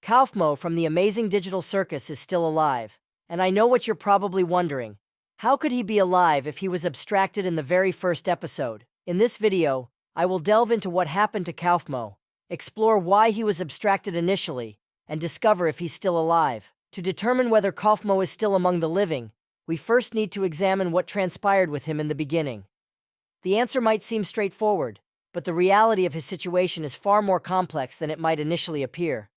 Kaufmo from the amazing digital circus is still alive, and I know what you're probably wondering. How could he be alive if he was abstracted in the very first episode? In this video, I will delve into what happened to Kaufmo, explore why he was abstracted initially, and discover if he's still alive. To determine whether Kaufmo is still among the living, we first need to examine what transpired with him in the beginning. The answer might seem straightforward, but the reality of his situation is far more complex than it might initially appear.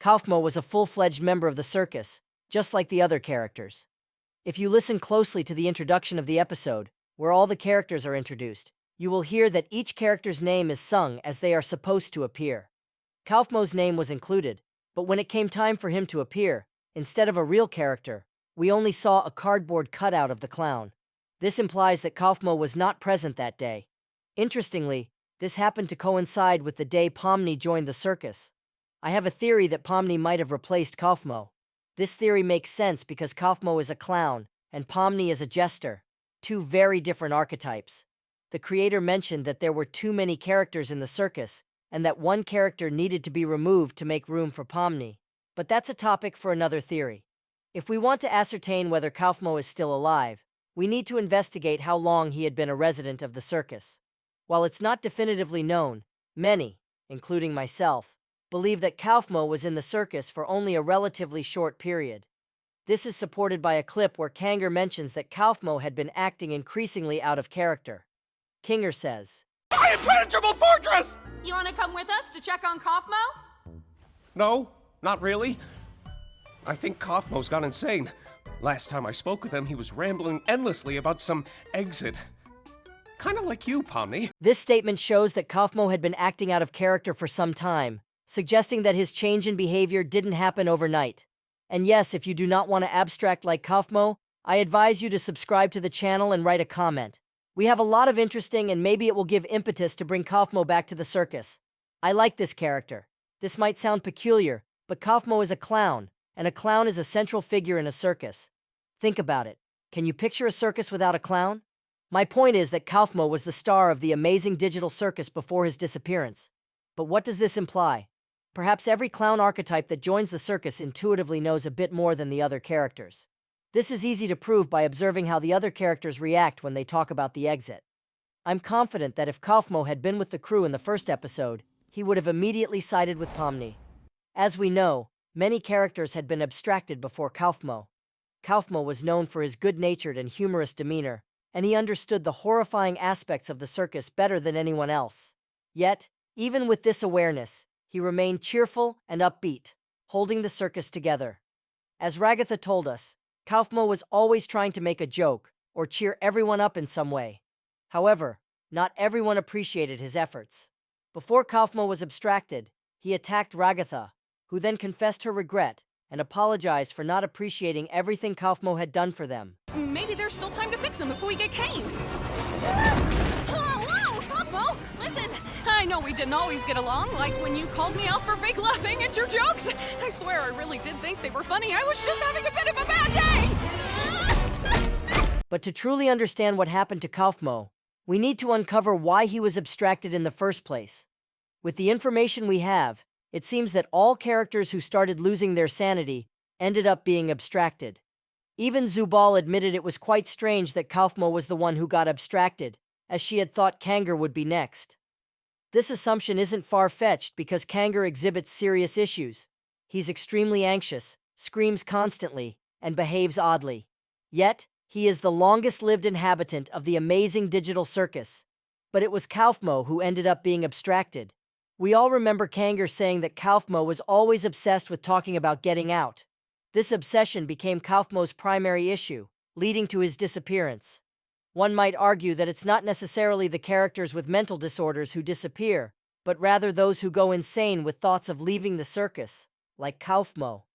Kaufmo was a full-fledged member of the circus, just like the other characters. If you listen closely to the introduction of the episode, where all the characters are introduced, you will hear that each character's name is sung as they are supposed to appear. Kaufmo's name was included, but when it came time for him to appear, instead of a real character, we only saw a cardboard cutout of the clown. This implies that Kaufmo was not present that day. Interestingly, this happened to coincide with the day Pomni joined the circus. I have a theory that Pomni might have replaced Kaufmo. This theory makes sense because Kaufmo is a clown, and Pomni is a jester, two very different archetypes. The creator mentioned that there were too many characters in the circus, and that one character needed to be removed to make room for Pomni. But that's a topic for another theory. If we want to ascertain whether Kaufmo is still alive, we need to investigate how long he had been a resident of the circus. While it's not definitively known, many, including myself, believe that Kaufmo was in the circus for only a relatively short period. This is supported by a clip where Caine mentions that Kaufmo had been acting increasingly out of character. Caine says, "My impenetrable fortress!" You want to come with us to check on Kaufmo? No, not really. I think Kaufmo's gone insane. Last time I spoke with him, he was rambling endlessly about some exit. Kinda like you, Pomni. This statement shows that Kaufmo had been acting out of character for some time, suggesting that his change in behavior didn't happen overnight. And yes, if you do not want to abstract like Kaufmo, I advise you to subscribe to the channel and write a comment. We have a lot of interesting and maybe it will give impetus to bring Kaufmo back to the circus. I like this character. This might sound peculiar, but Kaufmo is a clown, and a clown is a central figure in a circus. Think about it. Can you picture a circus without a clown? My point is that Kaufmo was the star of the amazing digital circus before his disappearance. But what does this imply? Perhaps every clown archetype that joins the circus intuitively knows a bit more than the other characters. This is easy to prove by observing how the other characters react when they talk about the exit. I'm confident that if Kaufmo had been with the crew in the first episode, he would have immediately sided with Pomni. As we know, many characters had been abstracted before Kaufmo. Kaufmo was known for his good-natured and humorous demeanor, and he understood the horrifying aspects of the circus better than anyone else. Yet, even with this awareness, he remained cheerful and upbeat, holding the circus together. As Ragatha told us, Kaufmo was always trying to make a joke or cheer everyone up in some way. However, not everyone appreciated his efforts. Before Kaufmo was abstracted, he attacked Ragatha, who then confessed her regret and apologized for not appreciating everything Kaufmo had done for them. Maybe there's still time to fix him before we get Caine. Whoa, Kaufmo! Listen, I know we didn't always get along, like when you called me out for fake laughing at your jokes. I swear I really did think they were funny. I was just having a bit of a bad day! But to truly understand what happened to Kaufmo, we need to uncover why he was abstracted in the first place. With the information we have, it seems that all characters who started losing their sanity ended up being abstracted. Even Zubal admitted it was quite strange that Kaufmo was the one who got abstracted, as she had thought Caine would be next. This assumption isn't far-fetched because Caine exhibits serious issues. He's extremely anxious, screams constantly, and behaves oddly. Yet, he is the longest-lived inhabitant of the amazing digital circus. But it was Kaufmo who ended up being abstracted. We all remember Caine saying that Kaufmo was always obsessed with talking about getting out. This obsession became Kaufmo's primary issue, leading to his disappearance. One might argue that it's not necessarily the characters with mental disorders who disappear, but rather those who go insane with thoughts of leaving the circus, like Kaufmo.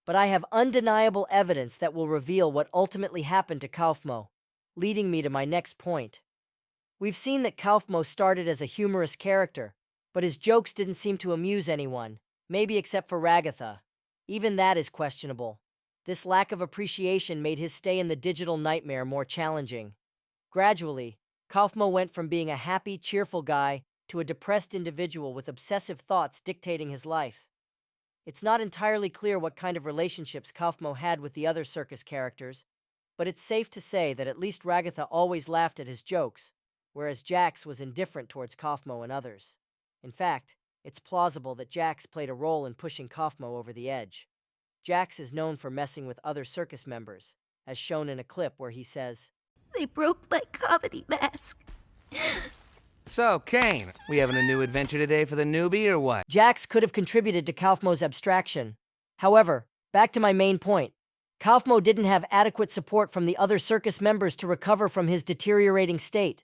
But I have undeniable evidence that will reveal what ultimately happened to Kaufmo, leading me to my next point. We've seen that Kaufmo started as a humorous character, but his jokes didn't seem to amuse anyone, maybe except for Ragatha. Even that is questionable. This lack of appreciation made his stay in the digital nightmare more challenging. Gradually, Kaufmo went from being a happy, cheerful guy to a depressed individual with obsessive thoughts dictating his life. It's not entirely clear what kind of relationships Kaufmo had with the other circus characters, but it's safe to say that at least Ragatha always laughed at his jokes, whereas Jax was indifferent towards Kaufmo and others. In fact, it's plausible that Jax played a role in pushing Kaufmo over the edge. Jax is known for messing with other circus members, as shown in a clip where he says, "They broke my comedy mask." So, Caine, we having a new adventure today for the newbie or what? Jax could have contributed to Kaufmo's abstraction. However, back to my main point. Kaufmo didn't have adequate support from the other circus members to recover from his deteriorating state.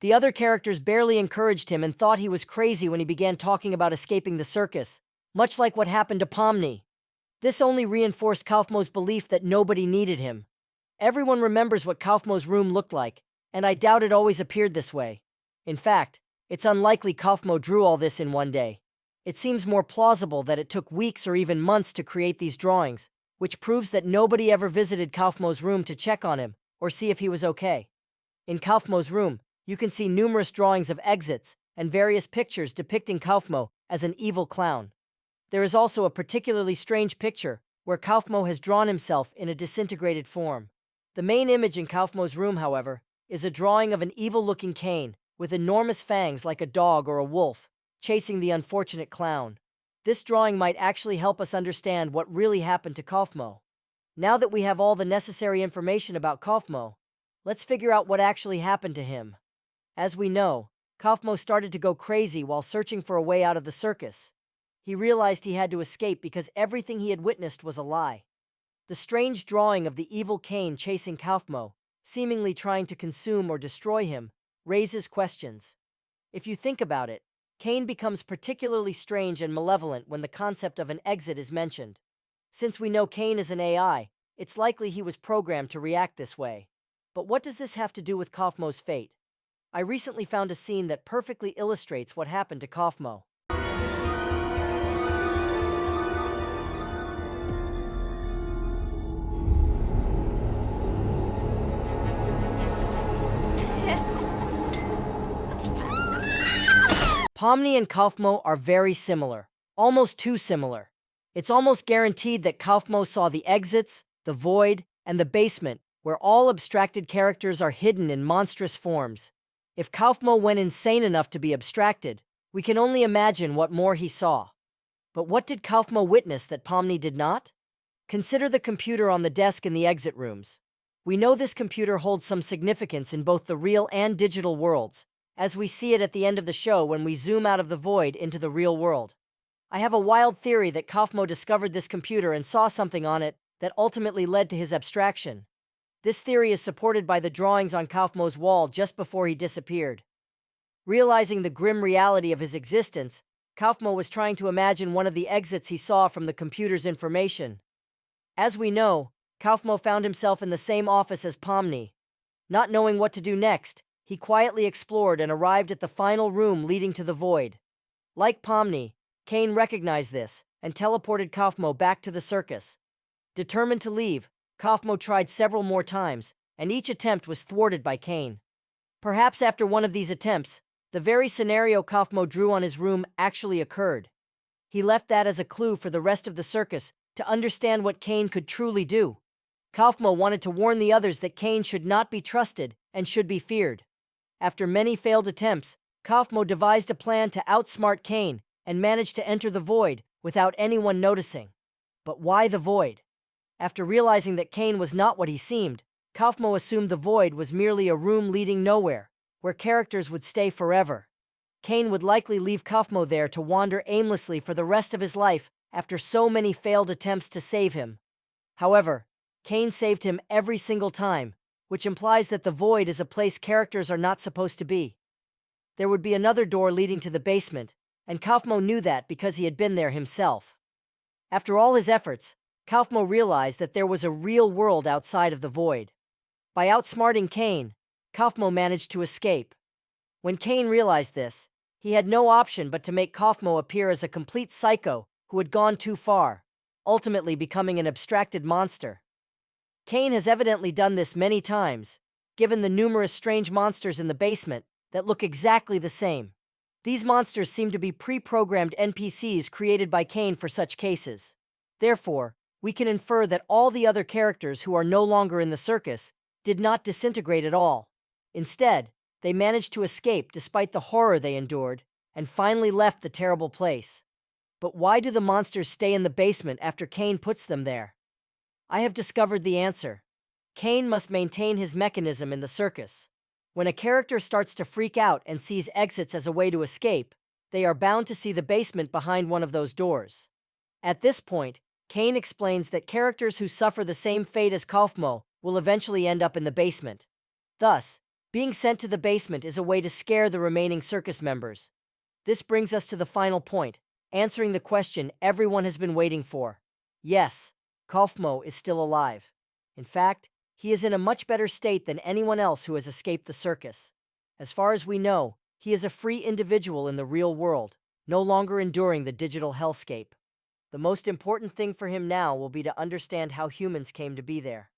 The other characters barely encouraged him and thought he was crazy when he began talking about escaping the circus, much like what happened to Pomni. This only reinforced Kaufmo's belief that nobody needed him. Everyone remembers what Kaufmo's room looked like, and I doubt it always appeared this way. In fact, it's unlikely Kaufmo drew all this in one day. It seems more plausible that it took weeks or even months to create these drawings, which proves that nobody ever visited Kaufmo's room to check on him or see if he was okay. In Kaufmo's room, you can see numerous drawings of exits and various pictures depicting Kaufmo as an evil clown. There is also a particularly strange picture where Kaufmo has drawn himself in a disintegrated form. The main image in Kaufmo's room, however, is a drawing of an evil-looking Caine with enormous fangs like a dog or a wolf, chasing the unfortunate clown. This drawing might actually help us understand what really happened to Kaufmo. Now that we have all the necessary information about Kaufmo, let's figure out what actually happened to him. As we know, Kaufmo started to go crazy while searching for a way out of the circus. He realized he had to escape because everything he had witnessed was a lie. The strange drawing of the evil Caine chasing Kaufmo, seemingly trying to consume or destroy him, raises questions. If you think about it, Caine becomes particularly strange and malevolent when the concept of an exit is mentioned. Since we know Caine is an AI, it's likely he was programmed to react this way. But what does this have to do with Kaufmo's fate? I recently found a scene that perfectly illustrates what happened to Kaufmo. Pomni and Kaufmo are very similar, almost too similar. It's almost guaranteed that Kaufmo saw the exits, the void, and the basement, where all abstracted characters are hidden in monstrous forms. If Kaufmo went insane enough to be abstracted, we can only imagine what more he saw. But what did Kaufmo witness that Pomni did not? Consider the computer on the desk in the exit rooms. We know this computer holds some significance in both the real and digital worlds, as we see it at the end of the show when we zoom out of the void into the real world. I have a wild theory that Kaufmo discovered this computer and saw something on it that ultimately led to his abstraction. This theory is supported by the drawings on Kaufmo's wall just before he disappeared. Realizing the grim reality of his existence, Kaufmo was trying to imagine one of the exits he saw from the computer's information. As we know, Kaufmo found himself in the same office as Pomni. Not knowing what to do next, he quietly explored and arrived at the final room leading to the void. Like Pomni, Caine recognized this and teleported Kaufmo back to the circus. Determined to leave, Kaufmo tried several more times, and each attempt was thwarted by Caine. Perhaps after one of these attempts, the very scenario Kaufmo drew on his room actually occurred. He left that as a clue for the rest of the circus to understand what Caine could truly do. Kaufmo wanted to warn the others that Caine should not be trusted and should be feared. After many failed attempts, Kaufmo devised a plan to outsmart Caine and managed to enter the void without anyone noticing. But why the void? After realizing that Caine was not what he seemed, Kaufmo assumed the void was merely a room leading nowhere, where characters would stay forever. Caine would likely leave Kaufmo there to wander aimlessly for the rest of his life after so many failed attempts to save him. However, Caine saved him every single time, which implies that the void is a place characters are not supposed to be. There would be another door leading to the basement, and Kaufmo knew that because he had been there himself. After all his efforts, Kaufmo realized that there was a real world outside of the void. By outsmarting Caine, Kaufmo managed to escape. When Caine realized this, he had no option but to make Kaufmo appear as a complete psycho who had gone too far, ultimately becoming an abstracted monster. Caine has evidently done this many times, given the numerous strange monsters in the basement that look exactly the same. These monsters seem to be pre-programmed NPCs created by Caine for such cases. Therefore, we can infer that all the other characters who are no longer in the circus did not disintegrate at all. Instead, they managed to escape despite the horror they endured, and finally left the terrible place. But why do the monsters stay in the basement after Caine puts them there? I have discovered the answer. Caine must maintain his mechanism in the circus. When a character starts to freak out and sees exits as a way to escape, they are bound to see the basement behind one of those doors. At this point, Caine explains that characters who suffer the same fate as Kaufmo will eventually end up in the basement. Thus, being sent to the basement is a way to scare the remaining circus members. This brings us to the final point, answering the question everyone has been waiting for. Yes, Kaufmo is still alive. In fact, he is in a much better state than anyone else who has escaped the circus. As far as we know, he is a free individual in the real world, no longer enduring the digital hellscape. The most important thing for him now will be to understand how humans came to be there.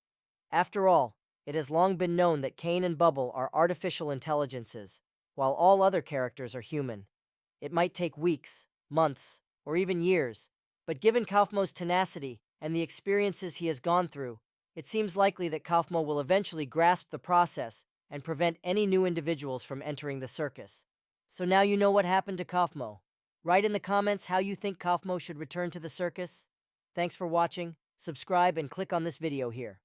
After all, it has long been known that Caine and Bubble are artificial intelligences, while all other characters are human. It might take weeks, months, or even years, but given Kaufmo's tenacity and the experiences he has gone through, it seems likely that Kaufmo will eventually grasp the process and prevent any new individuals from entering the circus. So now you know what happened to Kaufmo. Write in the comments how you think Kaufmo should return to the circus. Thanks for watching, subscribe and click on this video here.